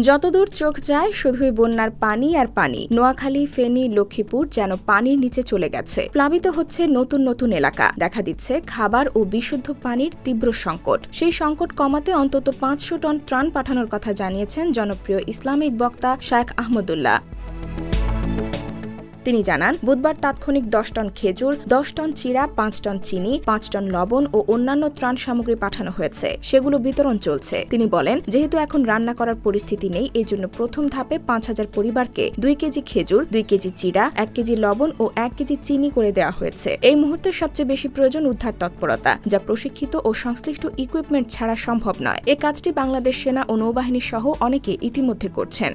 যতদূর চোখ যায় শুধুই বন্যার পানি আর পানি। নোয়াখালী, ফেনী, লক্ষ্মীপুর যেন পানির নিচে চলে গেছে। প্লাবিত হচ্ছে নতুন নতুন এলাকা। দেখা দিচ্ছে খাবার ও বিশুদ্ধ পানির তীব্র সংকট। সেই সংকট কমাতে অন্তত ৫০০ টন ত্রাণ পাঠানোর কথা জানিয়েছেন জনপ্রিয় ইসলামিক বক্তা শায়খ আহমদুল্লাহ। তিনি জানান, বুধবার তাৎক্ষণিক ১০ টন খেজুর, ১০ টন চিড়া, ৫ টন চিনি, ৫ টন লবণ ও অন্যান্য ত্রাণ সামগ্রী পাঠানো হয়েছে। সেগুলো বিতরণ চলছে। তিনি বলেন, যেহেতু এখন রান্না করার পরিস্থিতি নেই, এজন্য প্রথম ধাপে ৫,০০০ পরিবারকে ২ কেজি খেজুর, ২ কেজি চিড়া, ১ কেজি লবণ ও ১ কেজি চিনি করে দেওয়া হয়েছে। এই মুহূর্তে সবচেয়ে বেশি প্রয়োজন উদ্ধার তৎপরতা, যা প্রশিক্ষিত ও সংশ্লিষ্ট ইকুইপমেন্ট ছাড়া সম্ভব নয়। এ কাজটি বাংলাদেশ সেনা ও নৌবাহিনী সহ অনেকে ইতিমধ্যে করছেন।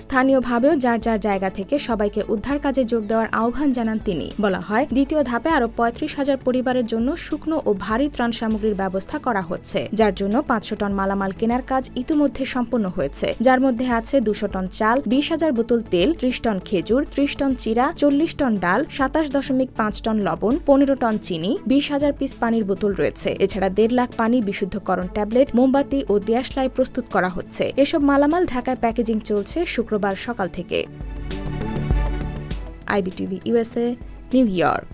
স্থানীয়ভাবেও যার যার জায়গা থেকে সবাইকে উদ্ধার কাজে যোগ দেওয়ার আহ্বান জানান তিনি। বলা হয়, দ্বিতীয় ধাপে আরও ৩৫,০০০ পরিবারের জন্য শুকনো ও ভারী ত্রাণ সামগ্রীর ব্যবস্থা করা হচ্ছে, যার জন্য ৫০০ টন মালামাল কেনার কাজ ইতিমধ্যে সম্পন্ন হয়েছে, যার মধ্যে আছে ২০০ টন চাল, ২০,০০০ বোতল তেল, ৩০ টন খেজুর, ৩০ টন চিড়া, ৪০ টন ডাল, ২৭.৫ টন লবণ, ১৫ টন চিনি, ২০,০০০ পিস পানির বোতল রয়েছে। এছাড়া ১.৫ লাখ পানি, বিশুদ্ধকরণ ট্যাবলেট, মোমবাতি ও দেশলাই প্রস্তুত করা হচ্ছে। এসব মালামাল ঢাকায় প্যাকেজিং চলছে শুক্রবার সকাল থেকে। IBTV USA, new York.